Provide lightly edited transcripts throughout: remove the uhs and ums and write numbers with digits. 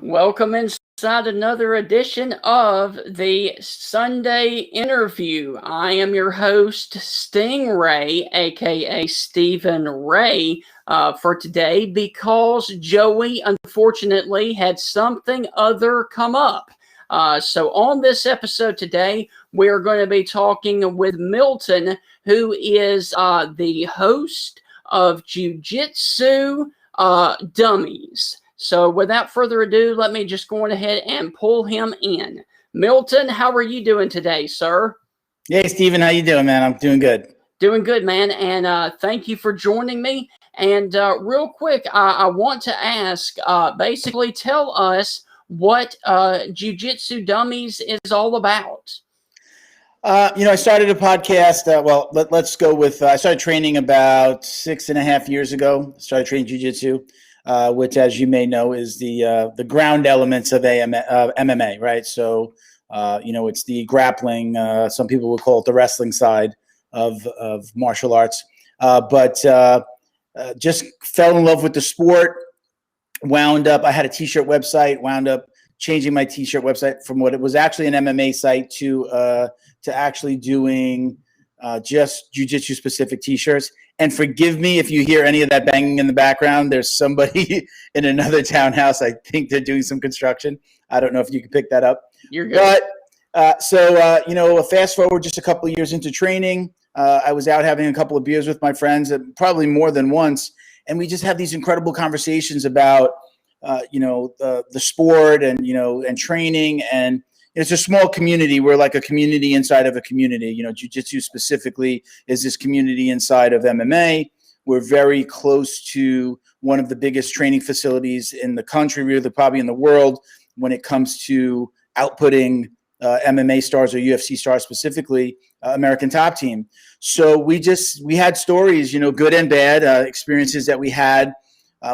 Welcome inside another edition of the Sunday interview. I am your host, Stingray, aka Stephen Ray, for today because Joey unfortunately had something other come up. So on this episode today, we're going to be talking with Milton, who is the host of Jiu-Jitsu Dummies. So without further ado, let me just go on ahead and pull him in. Milton, how are you doing today, sir? Hey, Steven, how you doing, man? I'm doing good. Doing good, man. And thank you for joining me. And real quick, I want to ask, basically tell us what Jiu-Jitsu Dummies is all about. I started a podcast. Let's go with, I started training about 6.5 years ago. I started training Jiu-Jitsu. Which, as you may know, is the ground elements of MMA, right? So, it's the grappling. Some people would call it the wrestling side of martial arts. But just fell in love with the sport. I had a T-shirt website. Wound up changing my T-shirt website from what it was actually an MMA site to actually doing just Jiu-Jitsu specific T-shirts. And forgive me if you hear any of that banging in the background. There's somebody in another townhouse. I think they're doing some construction. I don't know if you can pick that up. You're good. But fast forward just a couple of years into training, I was out having a couple of beers with my friends, probably more than once, and we just have these incredible conversations about the sport and training. And it's a small community. We're like a community inside of a community. Jiu-Jitsu specifically is this community inside of MMA. We're very close to one of the biggest training facilities in the country, really probably in the world, when it comes to outputting MMA stars or UFC stars, specifically American Top Team. So we had stories, good and bad experiences that we had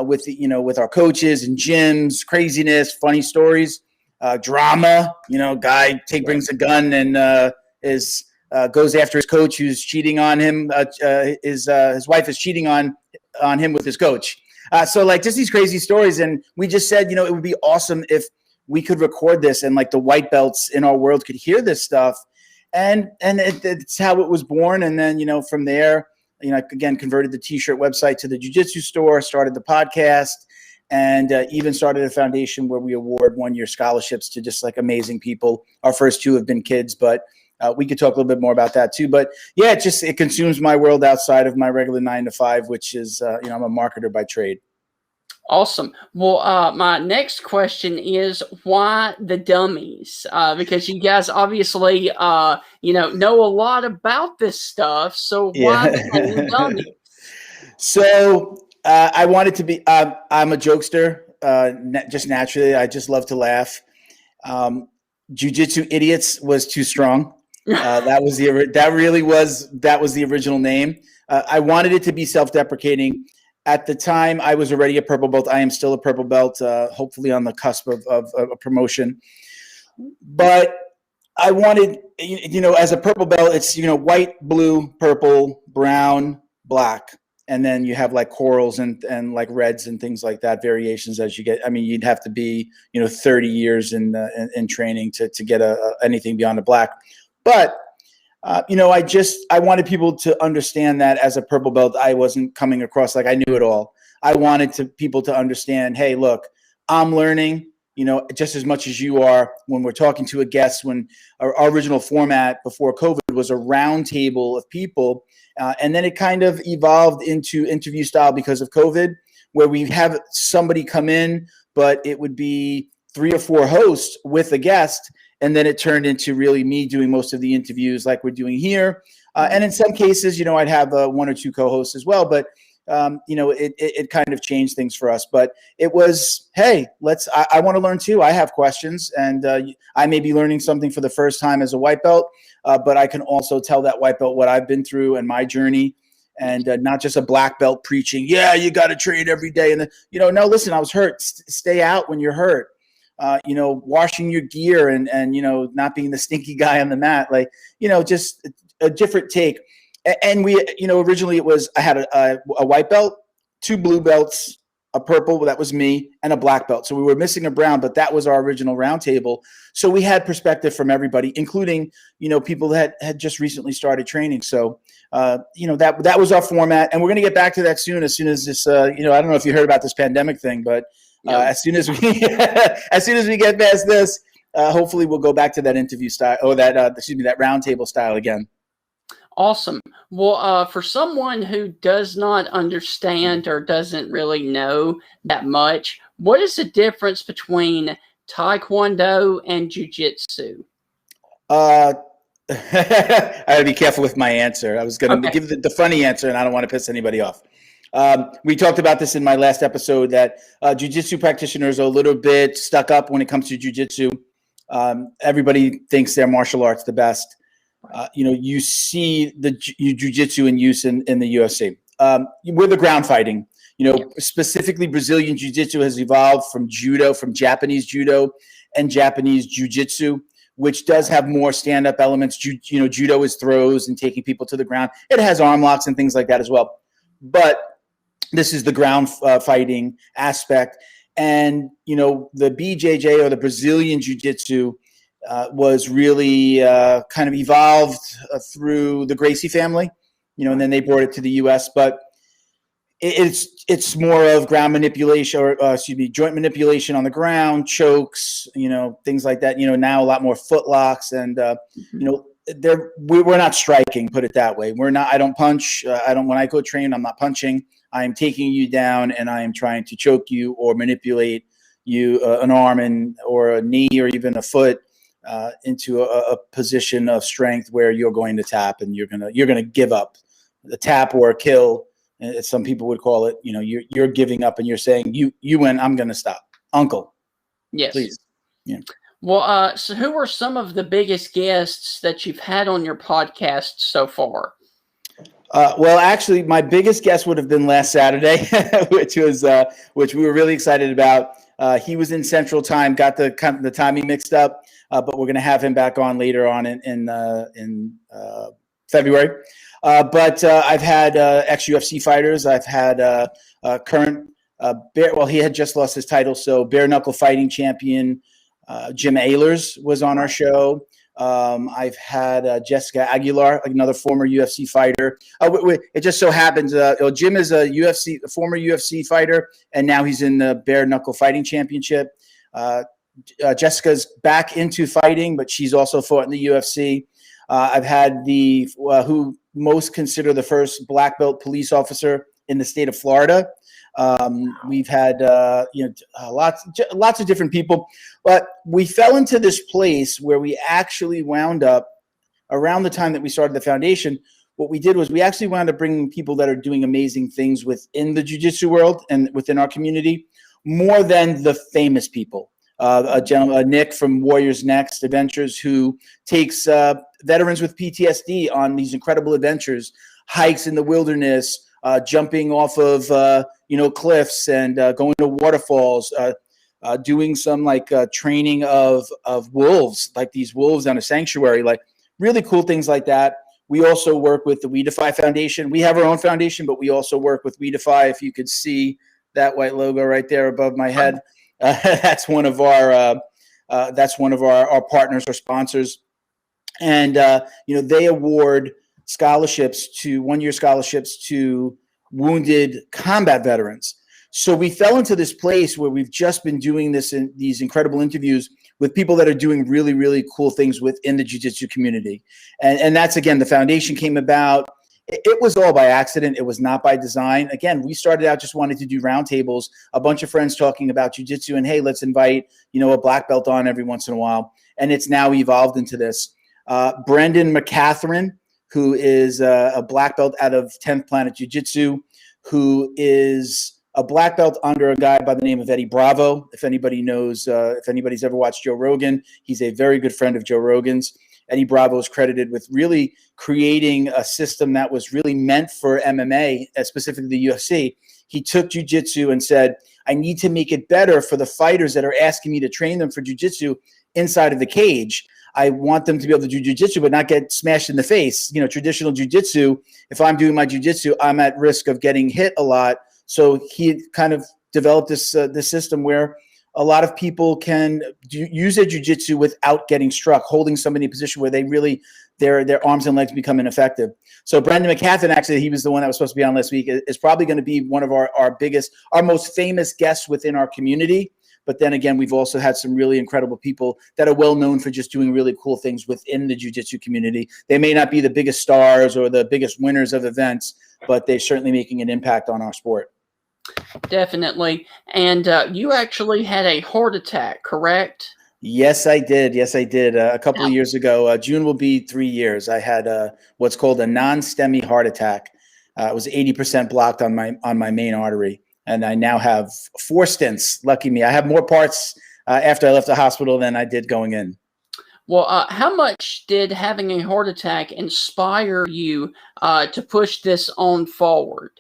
with our coaches and gyms, craziness, funny stories. Drama, guy brings a gun and goes after his coach who's cheating on him. His wife is cheating on him with his coach. So just these crazy stories. And we just said, it would be awesome if we could record this and the white belts in our world could hear this stuff. And it's how it was born. And then, from there, again, converted the T-shirt website to the Jiu-Jitsu store, started the podcast. And even started a foundation where we award one-year scholarships to just amazing people. Our first two have been kids, but we could talk a little bit more about that too. But yeah, it consumes my world outside of my regular 9 to 5, which is, I'm a marketer by trade. Awesome. Well, my next question is why the dummies? Because you guys obviously, know a lot about this stuff. So why the dummies? So I wanted to be. I'm a jokester, just naturally. I just love to laugh. Jiu-Jitsu idiots was too strong. That was the original name. I wanted it to be self-deprecating. At the time, I was already a purple belt. I am still a purple belt. Hopefully, on the cusp of a promotion. But I wanted, as a purple belt, it's white, blue, purple, brown, black. And then you have corals and reds and things like that, variations as you get. I mean, you'd have to be, 30 years in training to get anything beyond a black. But, I wanted people to understand that as a purple belt, I wasn't coming across like I knew it all. I wanted people to understand, hey, look, I'm learning, just as much as you are. When we're talking to a guest, when our original format before COVID was a round table of people, and then it kind of evolved into interview style because of COVID, where we have somebody come in, but it would be 3 or 4 hosts with a guest. And then it turned into really me doing most of the interviews like we're doing here. And in some cases, I'd have 1 or 2 co-hosts as well. But, it kind of changed things for us. But it was, hey, I want to learn too. I have questions. And I may be learning something for the first time as a white belt. But I can also tell that white belt what I've been through and my journey, and not just a black belt preaching, yeah, you got to train every day. And, no, listen, I was hurt. Stay out when you're hurt. Washing your gear and not being the stinky guy on the mat, just a different take. And we, originally it was, I had a white belt, 2 blue belts, a purple, that was me, and a black belt. So we were missing a brown, but that was our original roundtable. So we had perspective from everybody, including, people that had just recently started training. So, that was our format, and we're going to get back to that as soon as this, I don't know if you heard about this pandemic thing, but as soon as we get past this, hopefully we'll go back to that interview style, or that roundtable style again. Awesome. Well, for someone who does not understand or doesn't really know that much, what is the difference between Taekwondo and Jiu-Jitsu? I got to be careful with my answer. I was going to give the funny answer, and I don't want to piss anybody off. We talked about this in my last episode, that Jiu-Jitsu practitioners are a little bit stuck up when it comes to Jiu-Jitsu. Everybody thinks their martial arts the best. You see the Jiu-Jitsu in use in the UFC. We're the ground fighting. Specifically Brazilian Jiu-Jitsu has evolved from judo, from Japanese judo and Japanese Jiu-Jitsu, which does have more stand-up elements. Judo is throws and taking people to the ground. It has arm locks and things like that as well. But this is the ground fighting aspect. And, the BJJ, or the Brazilian Jiu-Jitsu, was really kind of evolved through the Gracie family, and then they brought it to the U.S. But it's more of ground manipulation, or joint manipulation on the ground, chokes, things like that. Now a lot more foot locks, and we're not striking. Put it that way. We're not. I don't punch. When I go train, I'm not punching. I am taking you down, and I am trying to choke you or manipulate you, an arm or a knee or even a foot. Into a position of strength where you're going to tap, and you're gonna give up the tap, or a kill, as some people would call it. You're giving up, and you're saying you win. I'm gonna stop, Uncle. Yes, please. Yeah. Well, so who are some of the biggest guests that you've had on your podcast so far? Well, actually, my biggest guest would have been last Saturday, which we were really excited about. He was in Central Time, got the timing mixed up. But we're going to have him back on later on in February. But I've had ex-UFC fighters. I've had current he had just lost his title, so bare knuckle fighting champion Jim Ehlers was on our show. I've had Jessica Aguilar, another former UFC fighter. It just so happens Jim is a former UFC fighter, and now he's in the bare knuckle fighting championship. Jessica's back into fighting, but she's also fought in the UFC. I've had who most consider the first black belt police officer in the state of Florida. We've had lots of different people, but we fell into this place where we actually wound up around the time that we started the foundation. What we did was we actually wound up bringing people that are doing amazing things within the jiu-jitsu world and within our community, more than the famous people. A gentleman, Nick from Warriors Next Adventures, who takes veterans with PTSD on these incredible adventures, hikes in the wilderness, jumping off of cliffs and going to waterfalls, doing some training of wolves, like these wolves on a sanctuary, like really cool things like that. We also work with the We Defy Foundation. We have our own foundation, but we also work with We Defy. If you could see that white logo right there above my head. That's one of our partners or sponsors, and they award one-year scholarships to wounded combat veterans. So we fell into this place where we've just been doing these incredible interviews with people that are doing really, really cool things within the jiu-jitsu community, and that's, again, the foundation came about. It was all by accident. It was not by design. Again, we started out just wanting to do roundtables, a bunch of friends talking about jiu-jitsu, and hey, let's invite, a black belt on every once in a while. And it's now evolved into this. Brendan McCatherine, who is a black belt out of 10th Planet Jiu-Jitsu, who is a black belt under a guy by the name of Eddie Bravo. If anybody knows, if anybody's ever watched Joe Rogan, he's a very good friend of Joe Rogan's. Eddie Bravo is credited with really creating a system that was really meant for MMA, specifically the UFC. He took jiu-jitsu and said, I need to make it better for the fighters that are asking me to train them for jiu-jitsu inside of the cage. I want them to be able to do jiu-jitsu but not get smashed in the face. Traditional jiu-jitsu, if I'm doing my jiu-jitsu, I'm at risk of getting hit a lot. So he kind of developed this system where a lot of people can use their jiu-jitsu without getting struck, holding somebody in a position where they really their arms and legs become ineffective. So Brendan McCathan, actually, he was the one that was supposed to be on last week, is probably going to be one of our most famous guests within our community. But then again, we've also had some really incredible people that are well known for just doing really cool things within the jiu-jitsu community. They may not be the biggest stars or the biggest winners of events, but they're certainly making an impact on our sport. Definitely. And you actually had a heart attack, correct? Yes, I did. A couple of years ago, June will be 3 years. I had what's called a non-STEMI heart attack. It was 80% blocked on my main artery, and I now have 4 stents. Lucky me. I have more parts after I left the hospital than I did going in. Well, how much did having a heart attack inspire you to push this on forward?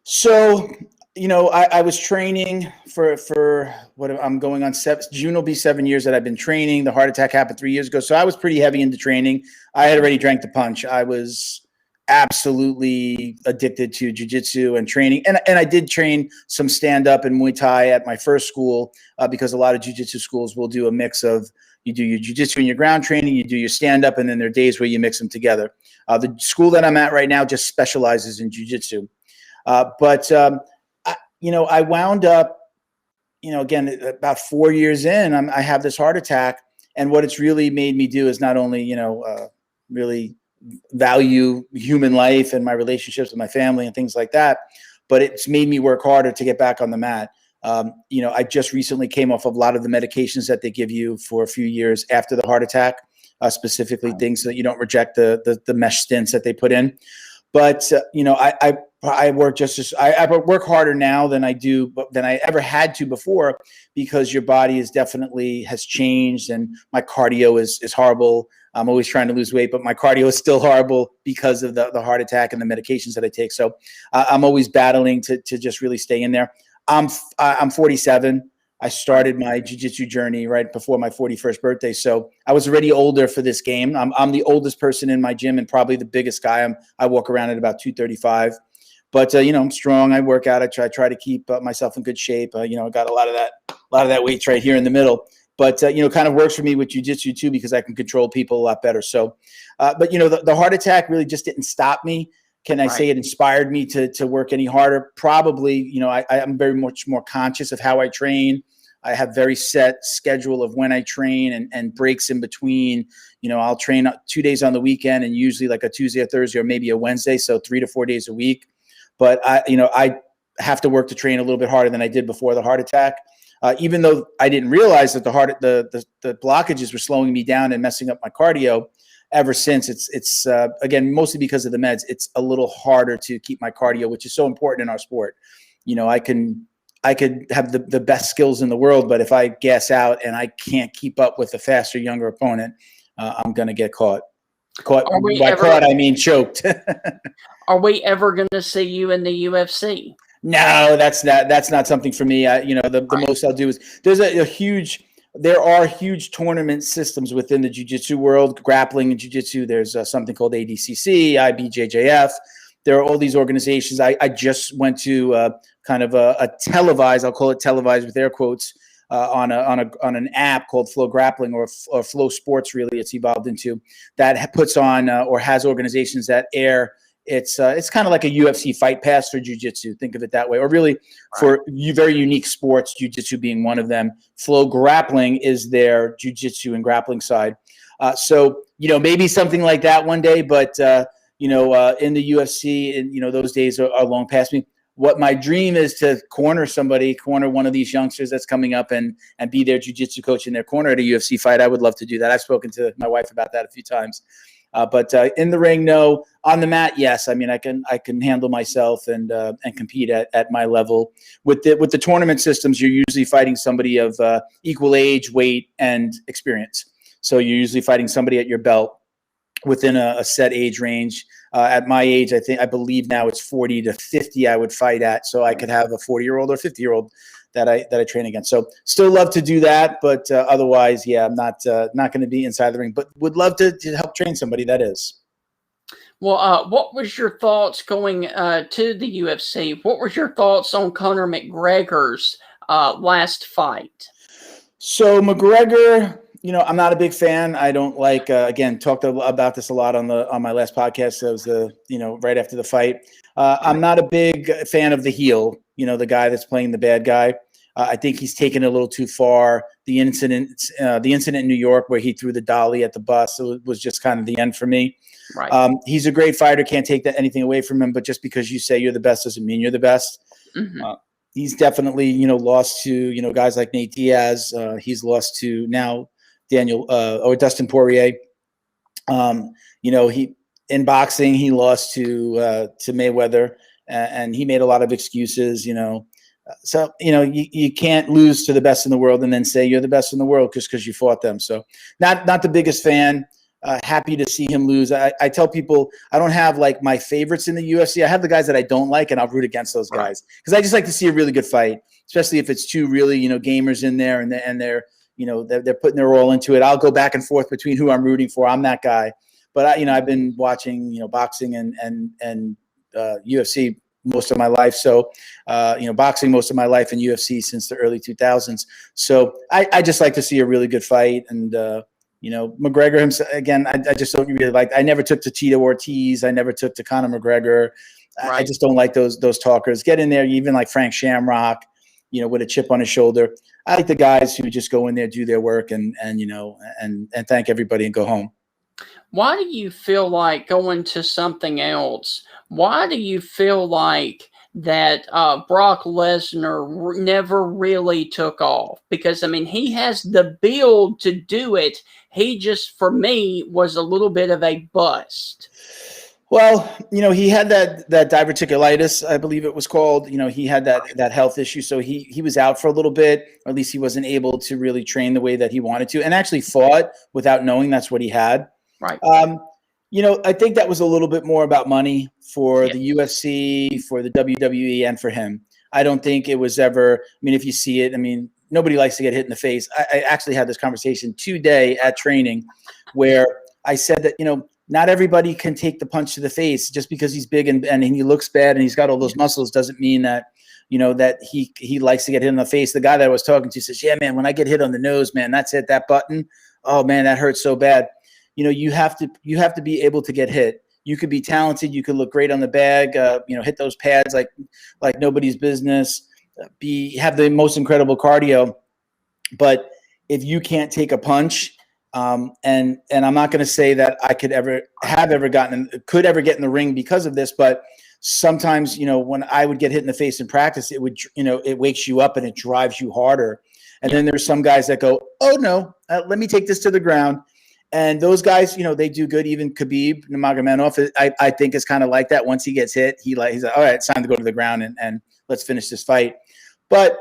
So, I was training for what I'm going on June will be 7 years that I've been training. The heart attack happened 3 years ago. So I was pretty heavy into training. I had already drank the punch. I was absolutely addicted to jiu-jitsu and training. And I did train some stand-up and Muay Thai at my first school because a lot of jiu-jitsu schools will do a mix of, you do your jiu-jitsu and your ground training, you do your stand-up, and then there are days where you mix them together. The school that I'm at right now just specializes in jiu-jitsu. I wound up, again, about 4 years in, I have this heart attack. And what it's really made me do is not only, really value human life and my relationships with my family and things like that, but it's made me work harder to get back on the mat. I just recently came off of a lot of the medications that they give you for a few years after the heart attack, specifically things so that you don't reject the mesh stents that they put in. But, I work I work harder now than I ever had to before, because your body has changed, and my cardio is horrible. I'm always trying to lose weight, but my cardio is still horrible because of the heart attack and the medications that I take. So I'm always battling to just really stay in there. I'm 47. I started my jiu-jitsu journey right before my 41st birthday. So I was already older for this game. I'm the oldest person in my gym and probably the biggest guy. I walk around at about 235. But I'm strong. I work out. I try to keep myself in good shape. I got a lot of that weight right here in the middle. But kind of works for me with jiu-jitsu too, because I can control people a lot better. So, but the heart attack really just didn't stop me. Can I say it inspired me to work any harder? Probably. I'm very much more conscious of how I train. I have very set schedule of when I train and breaks in between. I'll train 2 days on the weekend and usually like a Tuesday or Thursday or maybe a Wednesday. So 3 to 4 days a week. But I have to work to train a little bit harder than I did before the heart attack. Even though I didn't realize that the blockages were slowing me down and messing up my cardio. Ever since, it's again mostly because of the meds. It's a little harder to keep my cardio, which is so important in our sport. I could have the best skills in the world, but if I gas out and I can't keep up with a faster, younger opponent, I'm gonna get caught. I mean choked. Are we ever going to see you in the UFC? No, that's not something for me. The most I'll do is there are huge tournament systems within the jiu-jitsu world, grappling and jiu-jitsu. There's something called ADCC, IBJJF. There are all these organizations. I just went to kind of a televised, I'll call it televised with air quotes, on an app called Flow Grappling or Flow Sports, really it's evolved into, that puts on or has organizations that air. It's kind of like a UFC fight pass for jiu-jitsu. Think of it that way. Or really for very unique sports, jiu-jitsu being one of them. Flow Grappling is their jiu-jitsu and grappling side. So maybe something like that one day, but in the UFC, and those days are long past me. What my dream is to corner one of these youngsters that's coming up and be their jiu-jitsu coach in their corner at a UFC fight. I would love to do that. I've spoken to my wife about that a few times. But in the ring, no. On the mat, yes. I mean, I can handle myself and compete at my level. With the tournament systems, you're usually fighting somebody of equal age, weight, and experience. So you're usually fighting somebody at your belt within a set age range. At my age, I believe now it's 40 to 50 I would fight at. So I could have a 40-year-old or 50-year-old that I train against. So still love to do that, but otherwise, yeah, I'm not going to be inside the ring, but would love to help train somebody that is. Well, what was your thoughts going to the UFC? What was your thoughts on Conor McGregor's last fight? So McGregor, I'm not a big fan. I don't like. Again, talked about this a lot on my last podcast. That was right after the fight. I'm not a big fan of the heel. The guy that's playing the bad guy. I think he's taken it a little too far. The incident in New York where he threw the dolly at the bus, it was just kind of the end for me. Right. He's a great fighter. Can't take anything away from him. But just because you say you're the best doesn't mean you're the best. Mm-hmm. He's definitely, lost to, guys like Nate Diaz. He's lost to now Dustin Poirier. He in boxing, he lost to Mayweather, and he made a lot of excuses, So, you can't lose to the best in the world and then say you're the best in the world just because you fought them. So not the biggest fan. Happy to see him lose. I tell people I don't have like my favorites in the UFC. I have the guys that I don't like, and I'll root against those guys because I just like to see a really good fight, especially if it's two really gamers in there and they're they're putting their all into it. I'll go back and forth between who I'm rooting for. I'm that guy, but I've been watching boxing and UFC most of my life. So boxing most of my life and UFC since the early 2000s. So I just like to see a really good fight and. McGregor himself, again, I just don't really like. I never took to Tito Ortiz. I never took to Conor McGregor. Right. I just don't like those talkers. Get in there, even like Frank Shamrock, with a chip on his shoulder. I like the guys who just go in there, do their work, and thank everybody and go home. Why do you feel like going to something else? Why do you feel like that Brock Lesnar never really took off? Because, he has the build to do it. He just, for me, was a little bit of a bust. Well, he had that diverticulitis, I believe it was called. He had that health issue. So he was out for a little bit, or at least he wasn't able to really train the way that he wanted to, and actually fought without knowing that's what he had. Right. I think that was a little bit more about money for the UFC, for the WWE, and for him. I don't think it was ever, if you see it, nobody likes to get hit in the face. I actually had this conversation today at training where I said that, not everybody can take the punch to the face. Just because he's big and he looks bad and he's got all those muscles doesn't mean that, that he likes to get hit in the face. The guy that I was talking to says, yeah, man, when I get hit on the nose, man, that's it, that button. Oh, man, that hurts so bad. You have to be able to get hit. You could be talented. You could look great on the bag. Hit those pads like nobody's business. Have the most incredible cardio. But if you can't take a punch, and I'm not going to say that I could ever get in the ring because of this, but sometimes when I would get hit in the face in practice, it would it wakes you up and it drives you harder. And then there's some guys that go, oh no, let me take this to the ground. And those guys, they do good. Even Khabib Nurmagomedov, I think is kind of like that. Once he gets hit, he's like, all right, it's time to go to the ground and let's finish this fight. But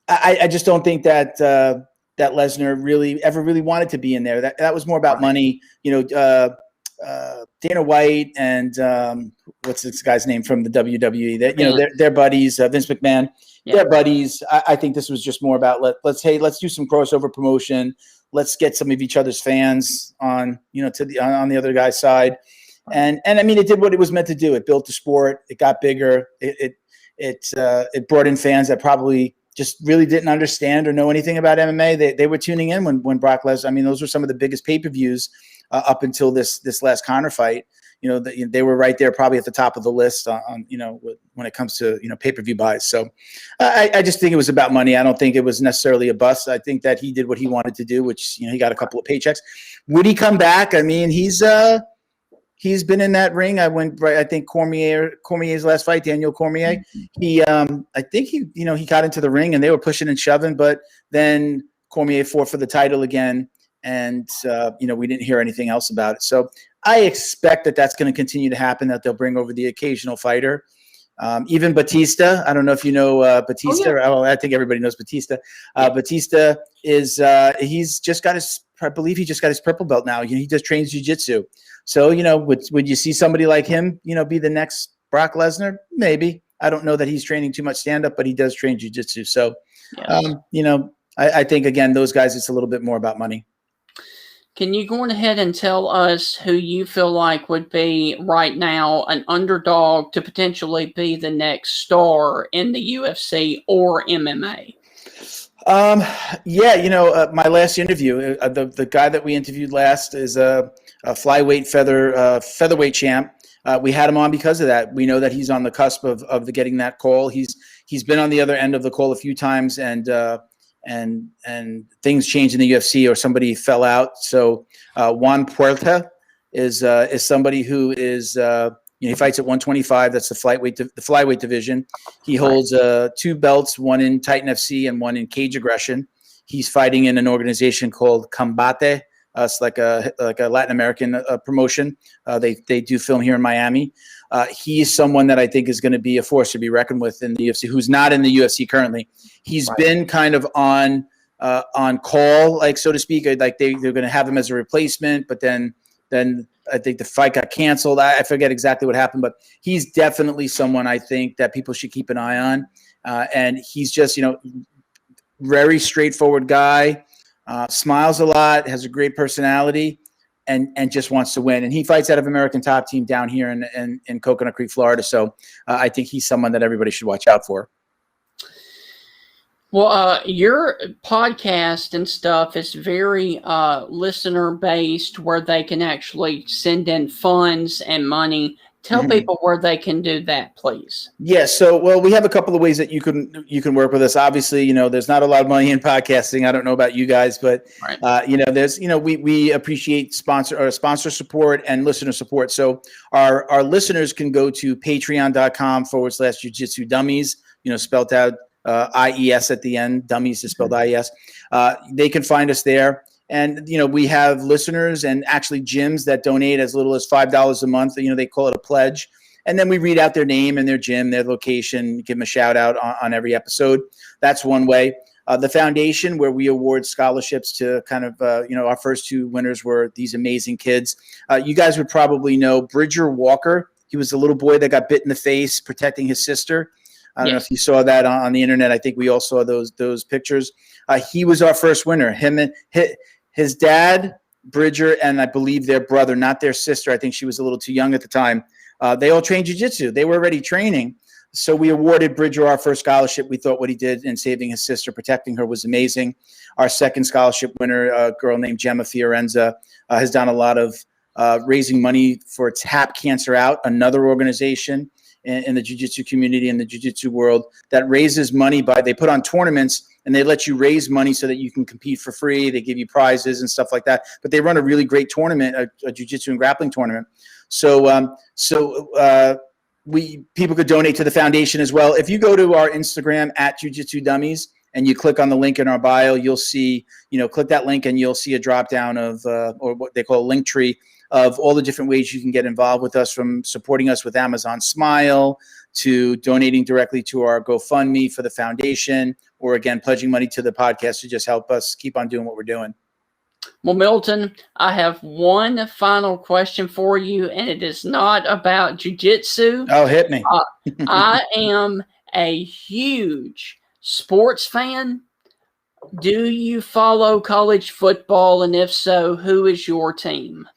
I just don't think that that Lesnar really wanted to be in there. That was more about money. Dana White and what's this guy's name from the WWE? That they're buddies. Vince McMahon, they're buddies. I think this was just more about let's do some crossover promotion. Let's get some of each other's fans on, on the other guy's side. And it did what it was meant to do. It built the sport. It got bigger. It brought in fans that probably just really didn't understand or know anything about MMA. They were tuning in when Brock Lesnar, those were some of the biggest pay-per-views up until this last Conor fight. They were right there probably at the top of the list on when it comes to, pay-per-view buys. So I just think it was about money. I don't think it was necessarily a bust. I think that he did what he wanted to do, which, he got a couple of paychecks. Would he come back? He's been in that ring. I think Cormier's last fight, Daniel Cormier, I think he got into the ring and they were pushing and shoving, but then Cormier fought for the title again. And, we didn't hear anything else about it. So I expect that that's going to continue to happen, that they'll bring over the occasional fighter. Even Batista. I don't know if you know Batista. Oh, yeah. I think everybody knows Batista. Batista is he's just got his, I believe he just got his purple belt now. He just trains Jiu-Jitsu. So, would you see somebody like him, be the next Brock Lesnar? Maybe. I don't know that he's training too much stand-up, but he does train Jiu-Jitsu. So, I think, again, those guys, it's a little bit more about money. Can you go ahead and tell us who you feel like would be right now an underdog to potentially be the next star in the UFC or MMA? Yeah, my last interview, the guy that we interviewed last is a flyweight featherweight champ. We had him on because of that. We know that he's on the cusp of getting that call. He's been on the other end of the call a few times, and things changed in the UFC or somebody fell out. So Juan Puerta is somebody who is he fights at 125. That's the flyweight division. He holds 2 belts, one in Titan FC and one in Cage Aggression. He's fighting in an organization called Combate. It's like a Latin American promotion. They do film here in Miami. He's someone that I think is going to be a force to be reckoned with in the UFC, who's not in the UFC currently. He's been kind of on call, like, so to speak. Like they're going to have him as a replacement, but then I think the fight got canceled. I forget exactly what happened, but he's definitely someone I think that people should keep an eye on. And he's just, very straightforward guy, smiles a lot, has a great personality, and just wants to win. And he fights out of American Top Team down here in Coconut Creek, Florida. So I think he's someone that everybody should watch out for. Well, your podcast and stuff is very listener-based, where they can actually send in funds and money. Tell people where they can do that, please. Yeah, so we have a couple of ways that you can work with us. Obviously, there's not a lot of money in podcasting. I don't know about you guys, but there's we appreciate sponsor support and listener support. So our listeners can go to patreon.com/Jiu-Jitsu Dummies. Spelled out. IES at the end. Dummies is spelled IES. They can find us there. And, we have listeners and actually gyms that donate as little as $5 a month. They call it a pledge. And then we read out their name and their gym, their location, give them a shout out on every episode. That's one way. The foundation, where we award scholarships to kind of, our first 2 winners were these amazing kids. You guys would probably know Bridger Walker. He was a little boy that got bit in the face protecting his sister. I don't know if you saw that on the internet. I think we all saw those pictures. He was our first winner. Him and his dad, Bridger, and I believe their brother, not their sister. I think she was a little too young at the time. They all trained jiu-jitsu. They were already training. So we awarded Bridger our first scholarship. We thought what he did in saving his sister, protecting her, was amazing. Our second scholarship winner, a girl named Gemma Fiorenza, has done a lot of raising money for Tap Cancer Out, another organization in the jiu-jitsu community, in the jiu-jitsu world, that raises money they put on tournaments and they let you raise money so that you can compete for free. They give you prizes and stuff like that. But they run a really great tournament, a jiu-jitsu and grappling tournament. So people could donate to the foundation as well. If you go to our Instagram at Jiu-Jitsu Dummies and you click on the link in our bio, you'll see, click that link and you'll see a drop down of or what they call a link tree of all the different ways you can get involved with us, from supporting us with Amazon Smile to donating directly to our GoFundMe for the foundation, or again, pledging money to the podcast to just help us keep on doing what we're doing. Well, Milton, I have one final question for you, and it is not about jiu-jitsu. Oh, hit me. I am a huge sports fan. Do you follow college football? And if so, who is your team?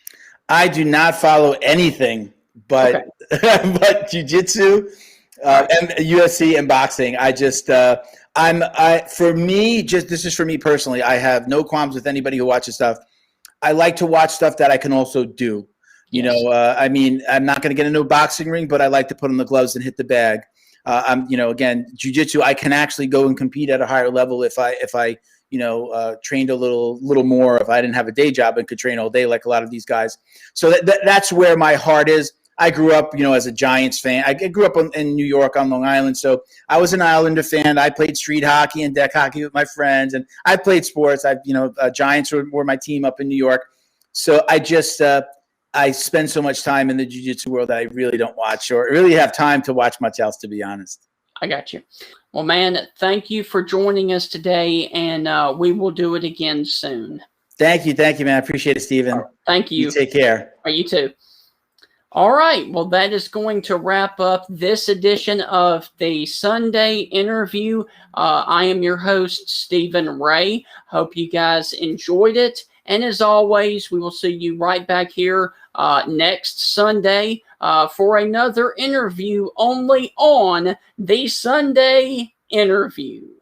I do not follow anything but but jiu-jitsu and UFC and boxing. I just this is for me personally. I have no qualms with anybody who watches stuff. I like to watch stuff that I can also do. I'm not going to get into a boxing ring, but I like to put on the gloves and hit the bag. Again, jiu-jitsu, I can actually go and compete at a higher level if I trained a little more. If I didn't have a day job and could train all day like a lot of these guys. So that's where my heart is. I grew up, as a Giants fan. I grew up in New York on Long Island, so I was an Islander fan. I played street hockey and deck hockey with my friends, and I played sports. Giants were my team up in New York. So I just I spend so much time in the jiu-jitsu world that I really don't watch or really have time to watch much else, to be honest. I got you. Well, man, thank you for joining us today, and we will do it again soon. Thank you, man. I appreciate it, Steven. Thank you. You take care. You too. All right. Well, that is going to wrap up this edition of the Sunday interview. I am your host, Stephen Ray. Hope you guys enjoyed it. And as always, we will see you right back here next Sunday for another interview only on the Sunday Interview.